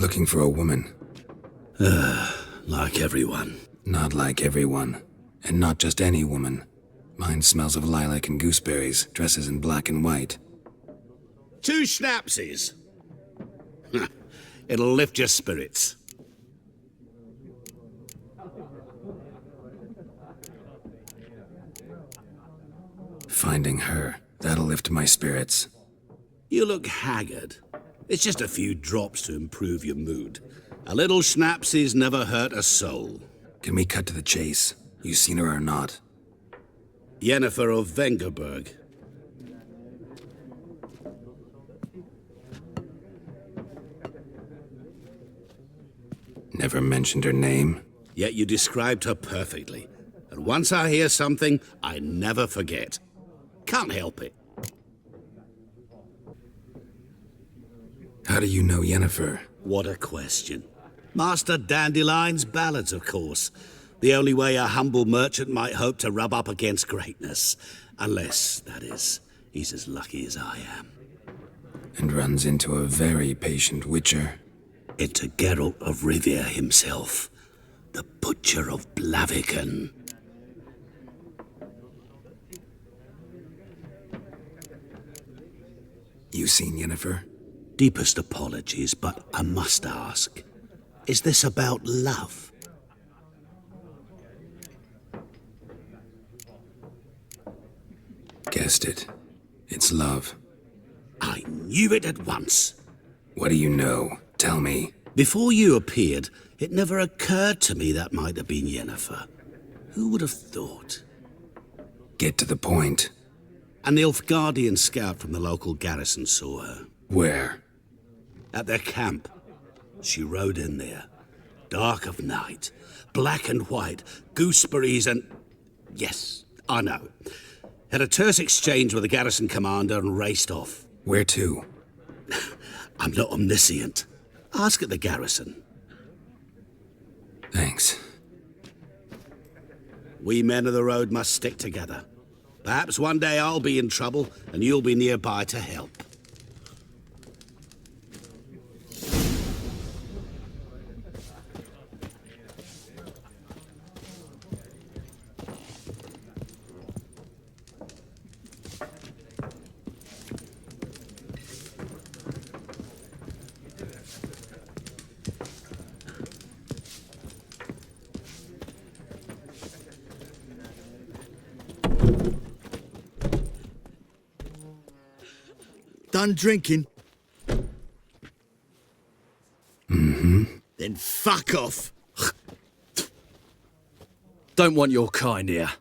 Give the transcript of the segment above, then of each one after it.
Looking for a woman. Like everyone. Not like everyone. And not just any woman. Mine smells of lilac and gooseberries, dresses in black and white. 2 schnapsies. It'll lift your spirits. Finding her, that'll lift my spirits. You look haggard. It's just a few drops to improve your mood. A little schnapsies never hurt a soul. Can we cut to the chase? You seen her or not? Yennefer of Vengerberg. Never mentioned her name. Yet you described her perfectly. And once I hear something, I never forget. Can't help it. How do you know Yennefer? What a question. Master Dandelion's ballads, of course. The only way a humble merchant might hope to rub up against greatness. Unless, that is, he's as lucky as I am. And runs into a very patient witcher. Into Geralt of Rivia himself. The Butcher of Blaviken. You seen Yennefer? Deepest apologies, but I must ask. Is this about love? Guessed it. It's love. I knew it at once. What do you know? Tell me. Before you appeared, it never occurred to me that might have been Yennefer. Who would have thought? Get to the point. An Nilfgaardian scout from the local garrison saw her. Where? At their camp. She rode in there. Dark of night. Black and white. Gooseberries and... Yes, I know. Had a terse exchange with the garrison commander and raced off. Where to? I'm not omniscient. Ask at the garrison. Thanks. We men of the road must stick together. Perhaps one day I'll be in trouble and you'll be nearby to help. Done drinking? Mm-hmm. Then fuck off. Don't want your kind here.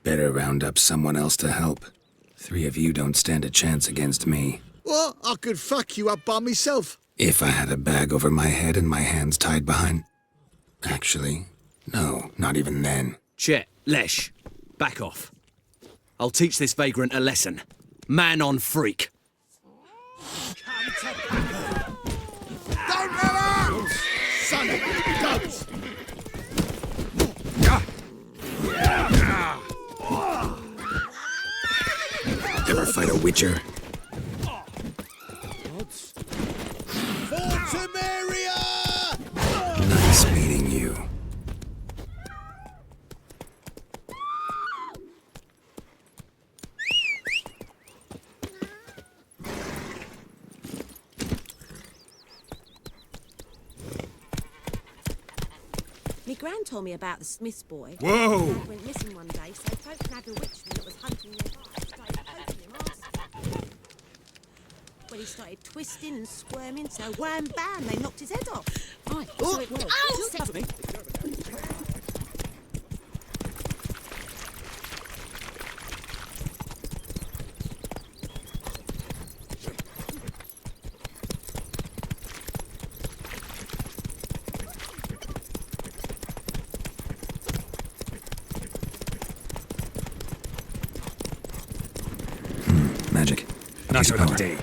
Better round up someone else to help. 3 of you don't stand a chance against me. What? I could fuck you up by myself. If I had a bag over my head and my hands tied behind... Actually, no, not even then. Chet, Lesh, back off. I'll teach this vagrant a lesson. Man on freak. Don't run out! Son of a goat! Ever fight a witcher? Nice meeting you. Me gran told me about the Smith's boy. Whoa! He went missing one day, so folk nabbed a witchman that was hunting nearby. Started poking him arse. When he started twisting and squirming, so wham bam, they knocked his head off. Right, so it was. Cover me. Magic. Not Use your power. day.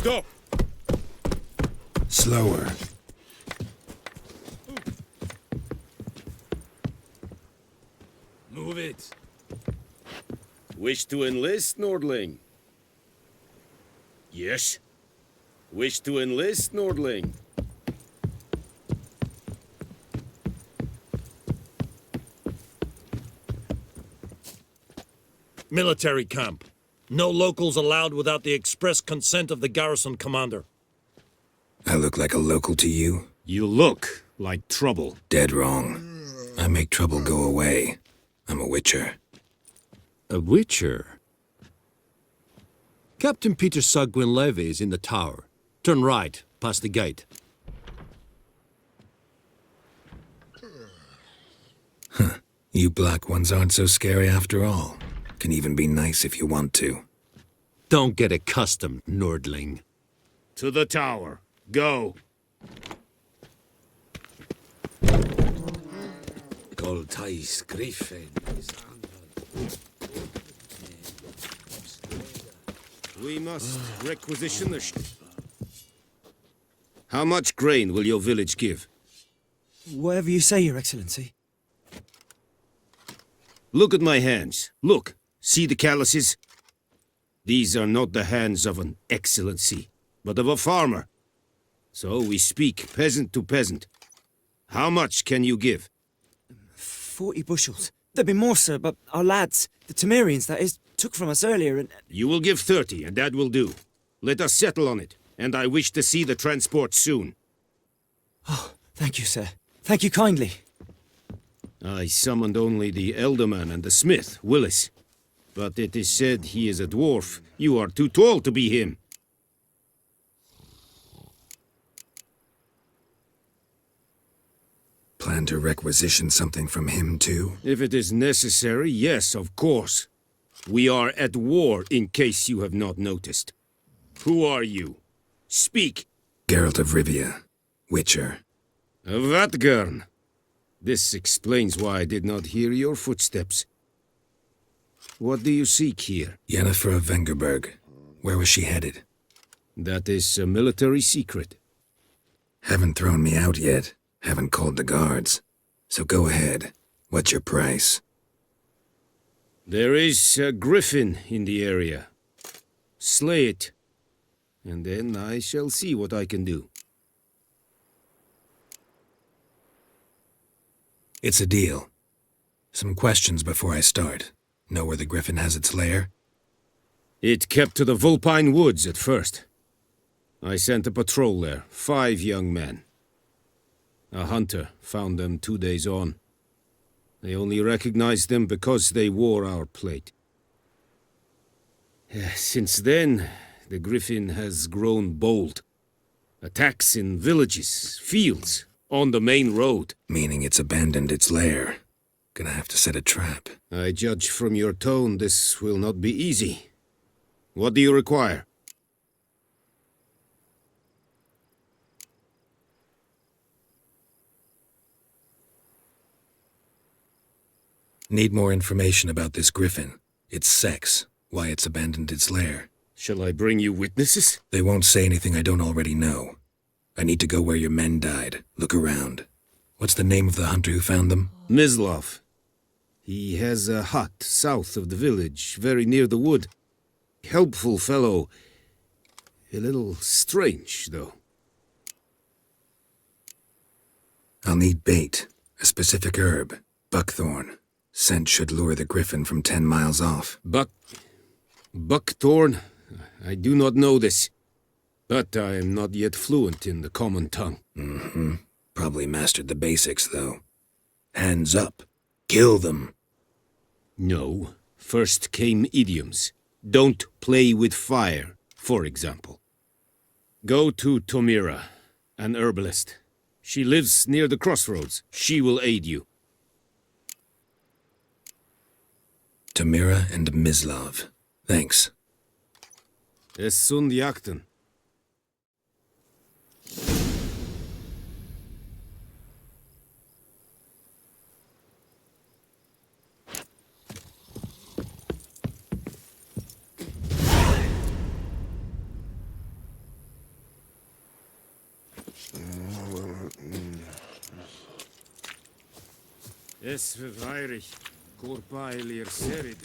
go! Slower. Move it. Wish to enlist, Nordling? Yes. Wish to enlist, Nordling? Military camp. No locals allowed without the express consent of the garrison commander. I look like a local to you? You look like trouble. Dead wrong. I make trouble go away. I'm a witcher. A witcher? Captain Peter Sagwin Levy is in the tower. Turn right, past the gate. You black ones aren't so scary after all. Can even be nice if you want to. Don't get accustomed, Nordling. To the tower. Go. Goltais Griffin is We must requisition the How much grain will your village give? Whatever you say, Your Excellency. Look at my hands. Look. See the calluses? These are not the hands of an excellency, but of a farmer. So we speak peasant to peasant. How much can you give? 40 bushels. There'd be more, sir, but our lads, the Temerians, that is, took from us earlier and... You will give 30, and that will do. Let us settle on it, and I wish to see the transport soon. Oh, thank you, sir. Thank you kindly. I summoned only the elderman and the smith, Willis. But it is said he is a dwarf. You are too tall to be him. Plan to requisition something from him, too? If it is necessary, yes, of course. We are at war, in case you have not noticed. Who are you? Speak! Geralt of Rivia, Witcher. Vatgern. This explains why I did not hear your footsteps. What do you seek here? Yennefer of Vengerberg. Where was she headed? That is a military secret. Haven't thrown me out yet. Haven't called the guards. So go ahead. What's your price? There is a griffin in the area. Slay it, and then I shall see what I can do. It's a deal. Some questions before I start. Know where the griffin has its lair? It kept to the Vulpine Woods at first. I sent a patrol there, 5 young men. A hunter found them 2 days on. They only recognized them because they wore our plate. Since then, the griffin has grown bold. Attacks in villages, fields, on the main road. Meaning it's abandoned its lair. Gonna have to set a trap. I judge from your tone this will not be easy. What do you require? Need more information about this griffin. Its sex, why it's abandoned its lair. Shall I bring you witnesses? They won't say anything I don't already know. I need to go where your men died. Look around. What's the name of the hunter who found them? Mislov. He has a hut south of the village, very near the wood. Helpful fellow. A little strange, though. I'll need bait. A specific herb. Buckthorn. Scent should lure the griffin from 10 miles off. Buckthorn? I do not know this. But I am not yet fluent in the common tongue. Mm-hmm. Probably mastered the basics, though. Hands up. Kill them. No. First came idioms. Don't play with fire, for example. Go to Tomira, an herbalist. She lives near the crossroads. She will aid you. Tamira and Mislav. Thanks. Es sunt jakten. Es verweirig, corpailir serid.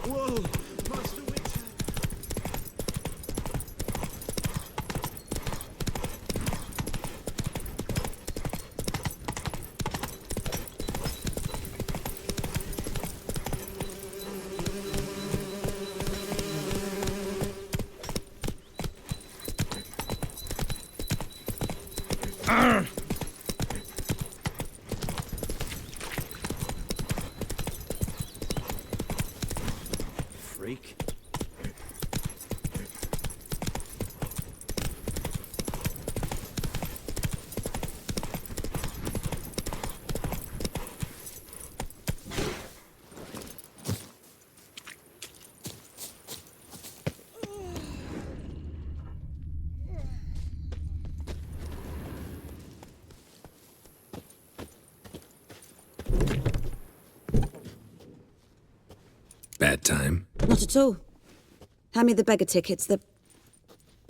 Whoa! Master Witcher! Freak. Bad time? Not at all. Hand me the beggar tickets, the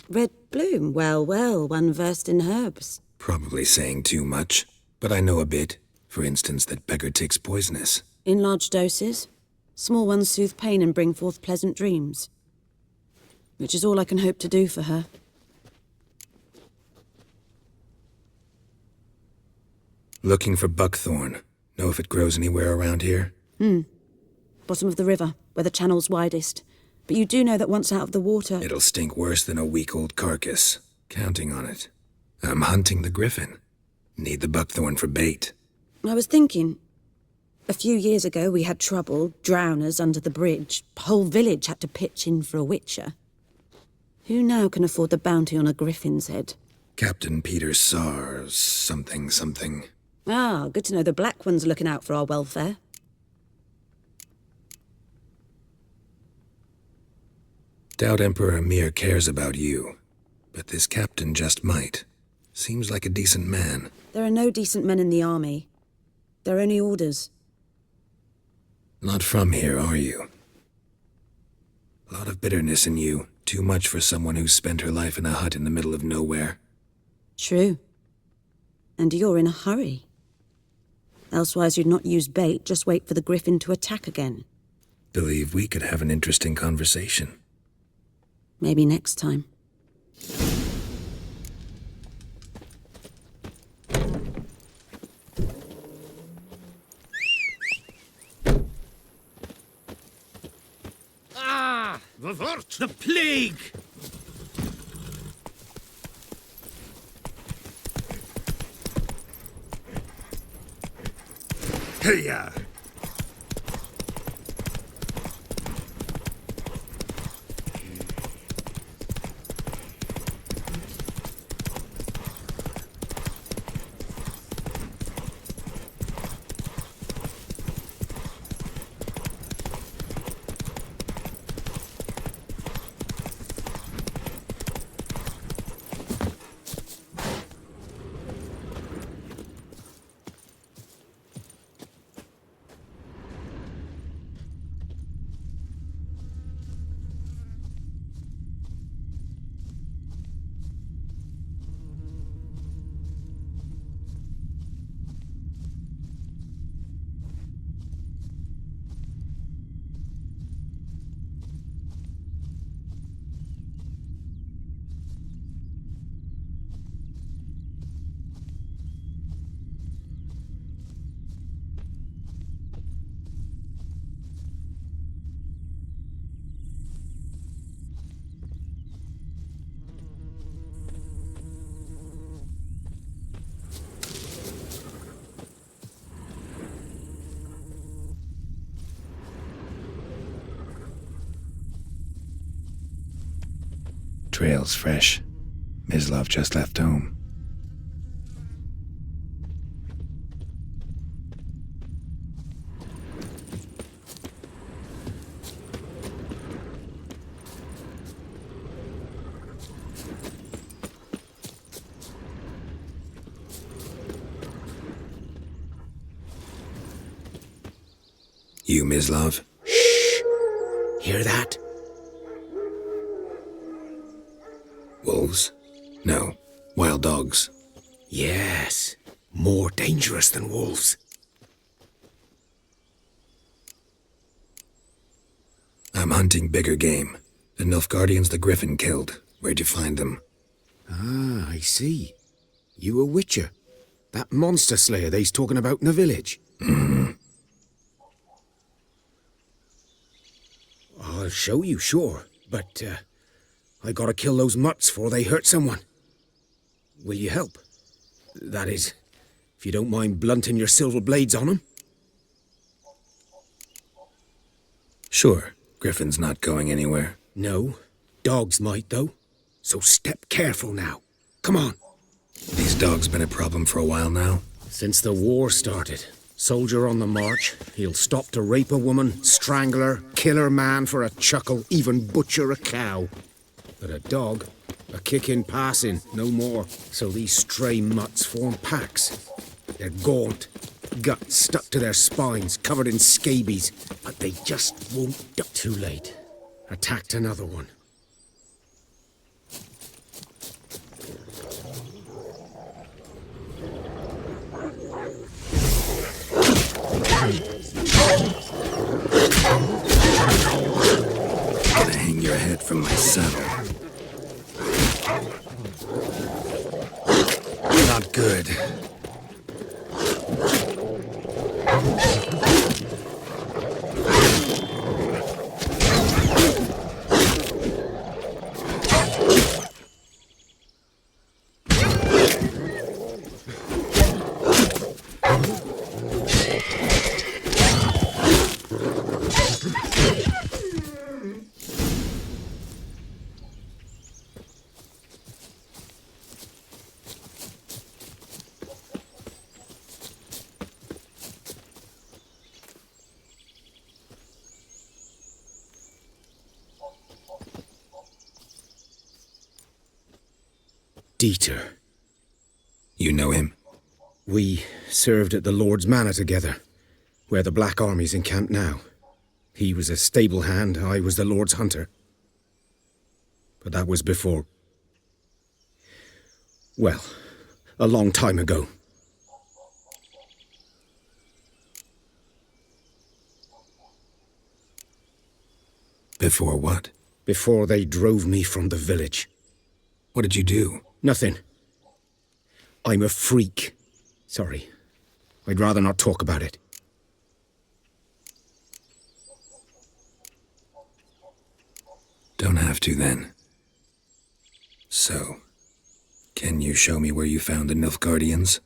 red bloom. Well, well, one versed in herbs. Probably saying too much, but I know a bit. For instance, that beggar tick's poisonous. In large doses. Small ones soothe pain and bring forth pleasant dreams. Which is all I can hope to do for her. Looking for buckthorn. Know if it grows anywhere around here? Bottom of the river, where the channel's widest. But you do know that once out of the water... It'll stink worse than a week-old carcass. Counting on it. I'm hunting the griffin. Need the buckthorn for bait. I was thinking... A few years ago we had trouble, drowners under the bridge. Whole village had to pitch in for a witcher. Who now can afford the bounty on a griffin's head? Captain Peter Sars, something. Ah, good to know the Black One's looking out for our welfare. Doubt Emperor Emir cares about you. But this captain just might. Seems like a decent man. There are no decent men in the army. They're only orders. Not from here, are you? A lot of bitterness in you. Too much for someone who's spent her life in a hut in the middle of nowhere. True. And you're in a hurry. Elsewise you'd not use bait, just wait for the griffin to attack again. Believe we could have an interesting conversation. Maybe next time. The plague! Hiya! Trail's fresh. Mislav just left home. You, Mislav? Hear that? Wolves? No, wild dogs. Yes. More dangerous than wolves. I'm hunting bigger game. The Nilfgaardians the Griffin killed. Where'd you find them? Ah, I see. You a witcher. That monster slayer they's talking about in the village. I'll show you, sure. But, I gotta kill those mutts before they hurt someone. Will you help? That is, if you don't mind blunting your silver blades on them. Sure. Griffin's not going anywhere. No. Dogs might, though. So step careful now. Come on. These dogs been a problem for a while now? Since the war started. Soldier on the march, he'll stop to rape a woman, strangle her, kill her man for a chuckle, even butcher a cow. But a dog, a kick in passing, no more. So these stray mutts form packs. They're gaunt, guts stuck to their spines, covered in scabies, but they just won't duck. Too late. Attacked another one. Gonna hang your head from my saddle. Not good. Dieter. You know him? We served at the Lord's Manor together, where the Black Army's encamped now. He was a stable hand, I was the Lord's hunter. But that was before... well, a long time ago. Before what? Before they drove me from the village. What did you do? Nothing. I'm a freak. Sorry. I'd rather not talk about it. Don't have to, then. So, can you show me where you found the Nilfgaardians?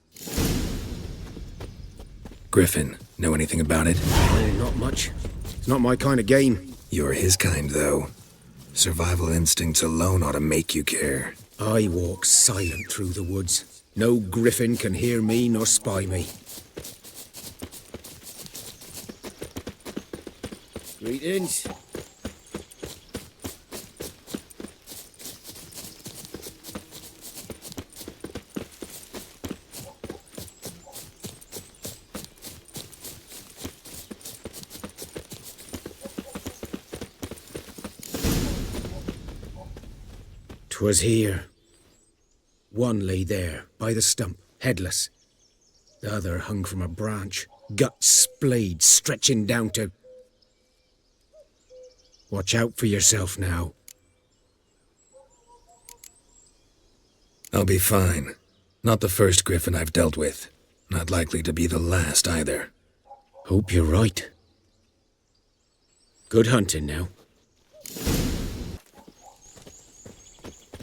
Griffin, know anything about it? Not much. It's not my kind of game. You're his kind, though. Survival instincts alone ought to make you care. I walk silent through the woods. No griffin can hear me nor spy me. Greetings. 'Twas here. One lay there, by the stump, headless. The other hung from a branch, guts splayed, stretching down to... Watch out for yourself now. I'll be fine. Not the first griffin I've dealt with. Not likely to be the last, either. Hope you're right. Good hunting now.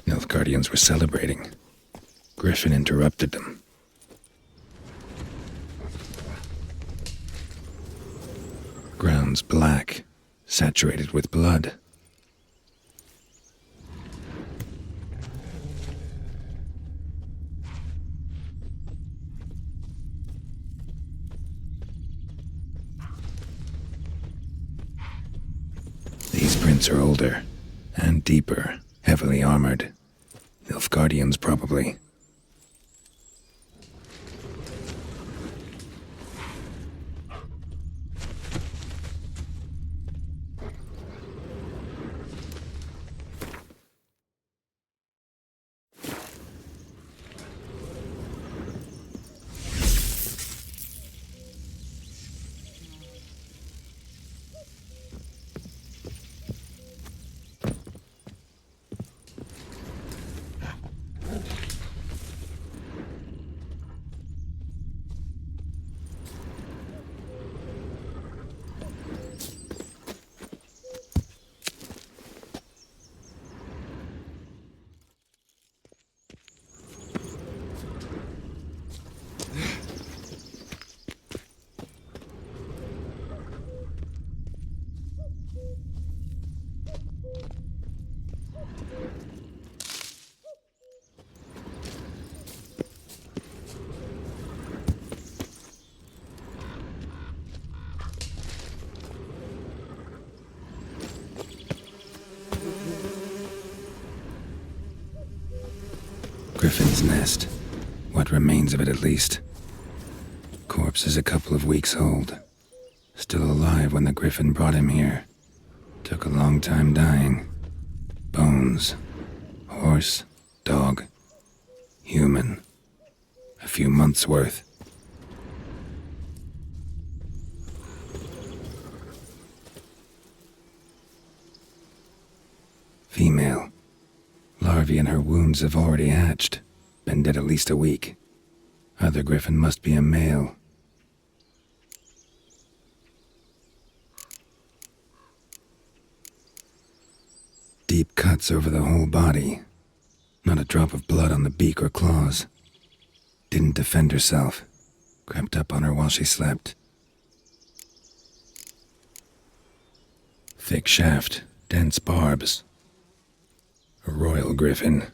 Nilfgaardians were celebrating. Griffin interrupted them. Ground's black, saturated with blood. footprints are older and deeper, heavily armored. Nilfgaardians, probably. Griffin's nest. What remains of it, at least. Corpse is a couple of weeks old. Still alive when the Griffin brought him here. Took a long time dying. Bones. Horse. Dog. Human. A few months' worth. Female. Larvae in her wounds have already hatched. Been dead at least a week. Other Griffin must be a male. Deep cuts over the whole body. Not a drop of blood on the beak or claws. Didn't defend herself. Crept up on her while she slept. Thick shaft, dense barbs. A Royal Griffin.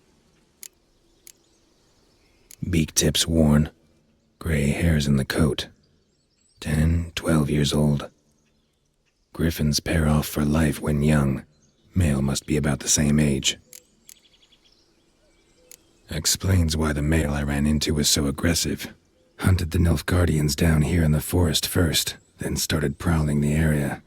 Beak tips worn. Gray hairs in the coat. 10, 12 years old. Griffins pair off for life when young. Male must be about the same age. Explains why the male I ran into was so aggressive. Hunted the Nilfgaardians down here in the forest first, then started prowling the area.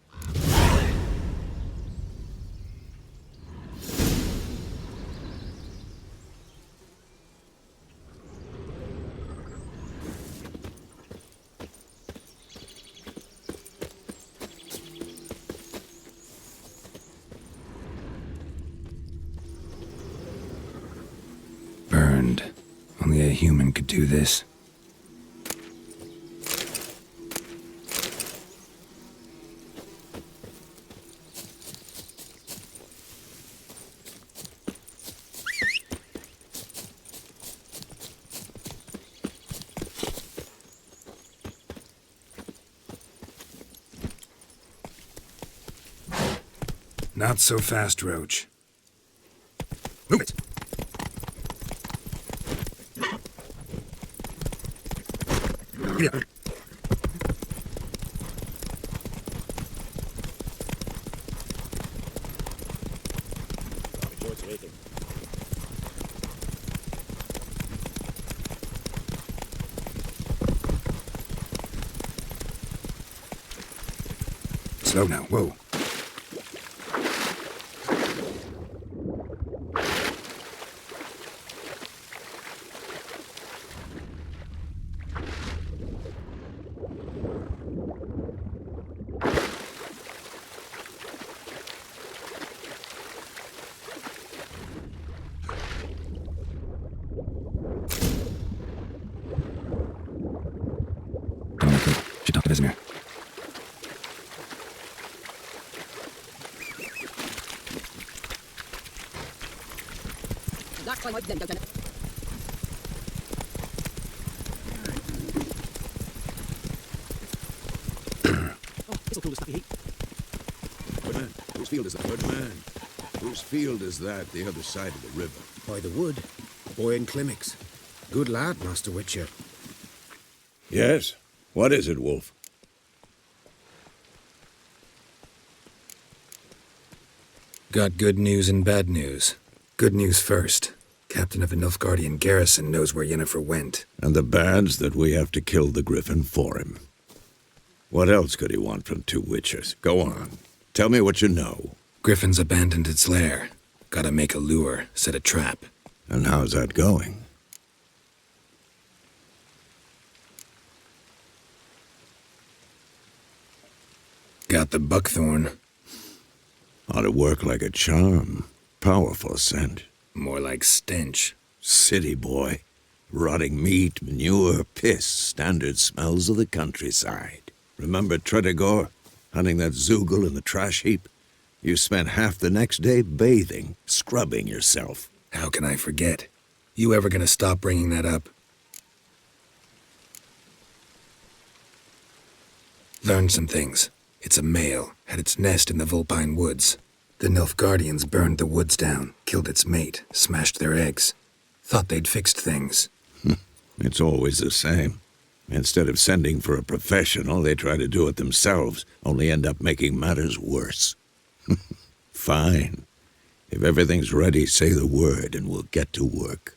Burned. Only a human could do this. Not so fast, Roach. Move it! Yeah. Slow now, whoa. Should talk to Vesemir. Good man. Whose field is that? Good man. Whose field is that, the other side of the river? By the wood. A boy in Climmix. Good lad, Master Witcher. Yes. What is it, Wolf? Got good news and bad news. Good news first. Captain of the Nilfgaardian garrison knows where Yennefer went. And the bad's that we have to kill the Griffin for him. What else could he want from two witchers? Go on. Tell me what you know. Griffin's abandoned its lair. Gotta make a lure, set a trap. And how's that going? Got the buckthorn. Ought to work like a charm. Powerful scent. More like stench. City boy. Rotting meat, manure, piss. Standard smells of the countryside. Remember Tredegor? Hunting that Zoogle in the trash heap? You spent half the next day bathing, scrubbing yourself. How can I forget? You ever gonna stop bringing that up? Learned some things. It's a male, had its nest in the Vulpine Woods. The Nilfgaardians burned the woods down, killed its mate, smashed their eggs. Thought they'd fixed things. It's always the same. Instead of sending for a professional, they try to do it themselves, only end up making matters worse. Fine. If everything's ready, say the word and we'll get to work.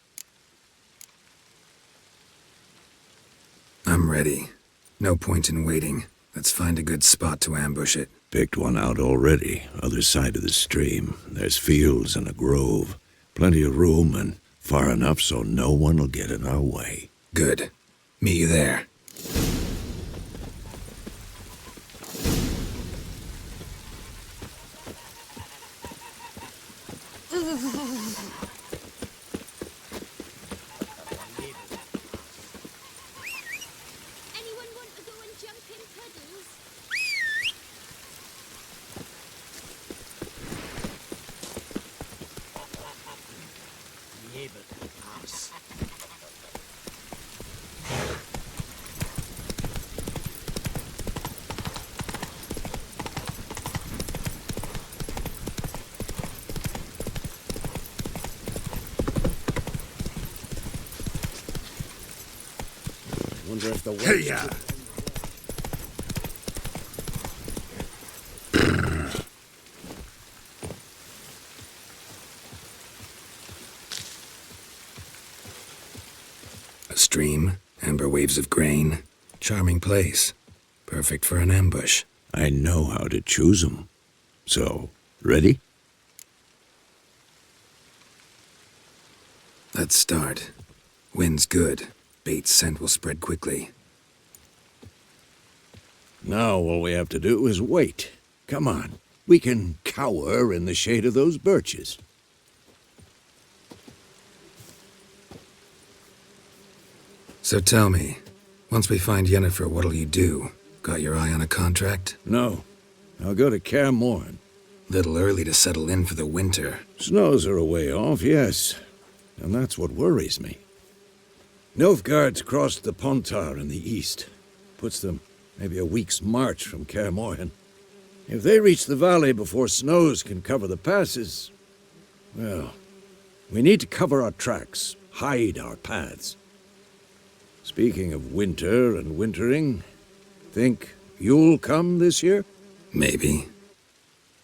I'm ready. No point in waiting. Let's find a good spot to ambush it. Picked one out already, other side of the stream. There's fields and a grove. Plenty of room and far enough so no one will get in our way. Good. Meet you there. Anyone want to go and jump in puddles? Wonder if the Hey-ya! A stream, amber waves of grain. Charming place. Perfect for an ambush. I know how to choose 'em. So, ready? Let's start. Wind's good. Bait's scent will spread quickly. Now all we have to do is wait. Come on. We can cower in the shade of those birches. So tell me, once we find Yennefer, what'll you do? Got your eye on a contract? No. I'll go to Kaer Morhen. Little early to settle in for the winter. Snows are a way off, yes. And that's what worries me. Nilfgaard's crossed the Pontar in the east. Puts them maybe a week's march from Kaer Morhen. If they reach the valley before snows can cover the passes, well, we need to cover our tracks, hide our paths. Speaking of winter and wintering, think you'll come this year? Maybe.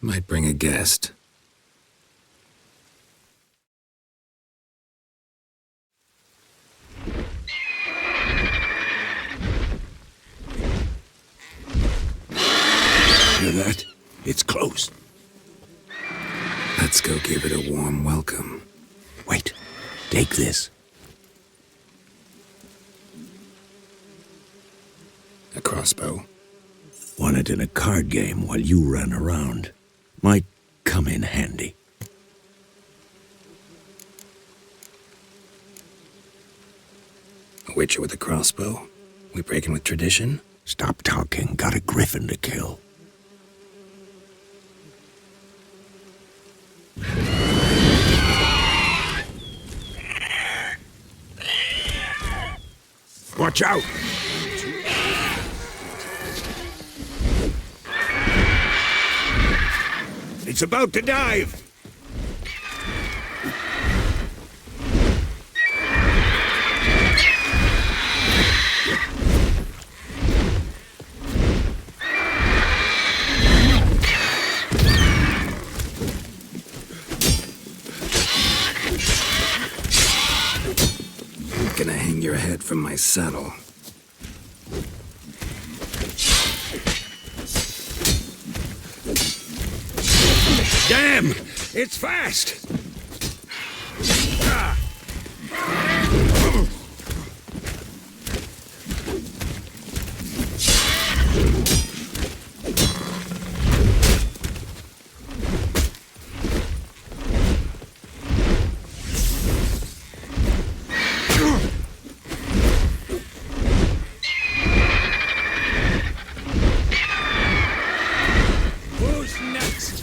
Might bring a guest. Hear that? It's close. Let's go give it a warm welcome. Wait. Take this. A crossbow. Won it in a card game while you ran around. Might come in handy. A witcher with a crossbow? We breaking with tradition? Stop talking. Got a griffin to kill. Watch out! It's about to dive! from my saddle. Damn! It's fast! Who's next?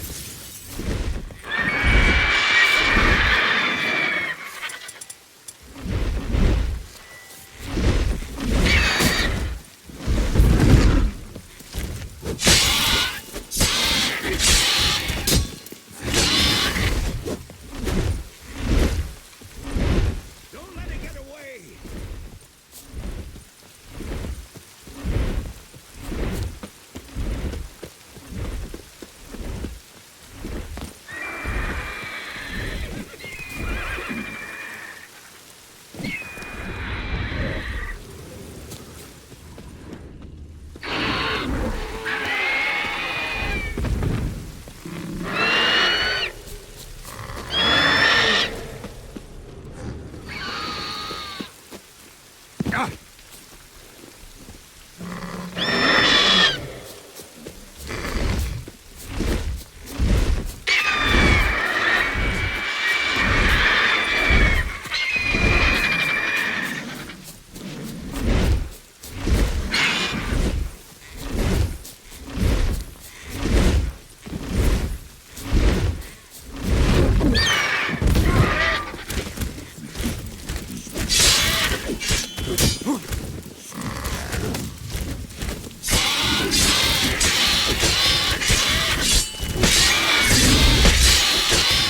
Don't let it get away!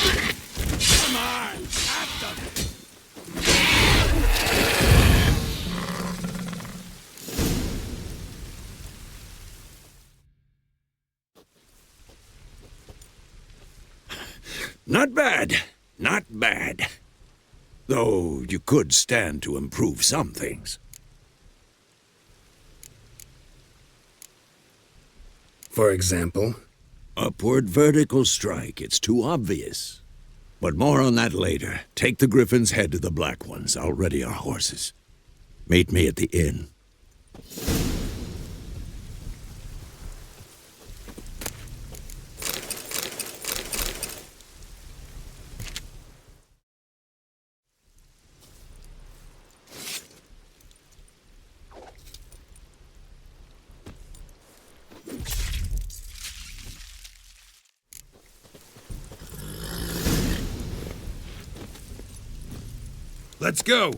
Come on! After them! Not bad. Not bad. Though you could stand to improve some things. For example? Upward vertical strike. It's too obvious. But more on that later. Take the Griffin's head to the Black Ones. I'll ready our horses. Meet me at the inn. Let's go!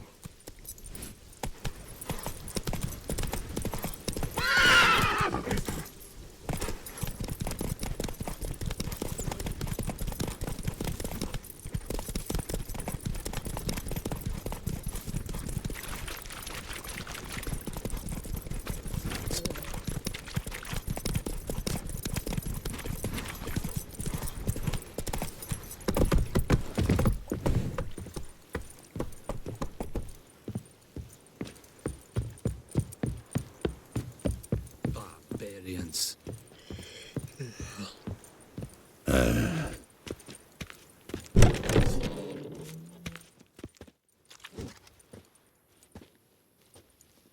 Barbarians.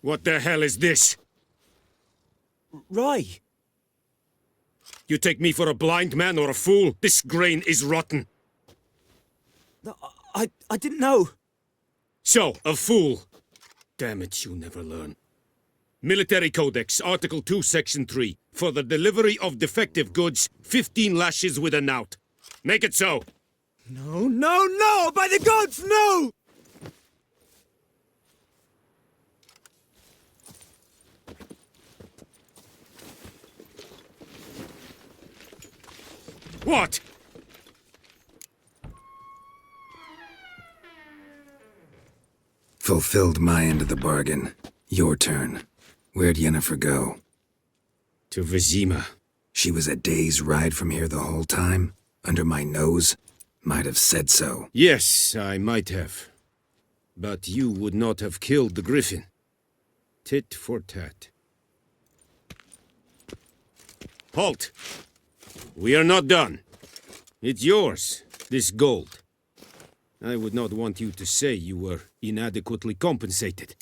What the hell is this? Rye! You take me for a blind man or a fool? This grain is rotten. No, I didn't know. So, a fool. Damn it, you never learn. Military Codex, Article 2, Section 3. For the delivery of defective goods, 15 lashes with a knout. Make it so. No, no, no! By the gods, no! What? Fulfilled my end of the bargain. Your turn. Where'd Yennefer go? To Vizima. She was a day's ride from here the whole time? Under my nose? Might have said so. Yes, I might have. But you would not have killed the Griffin. Tit for tat. Halt! We are not done. It's yours, this gold. I would not want you to say you were inadequately compensated.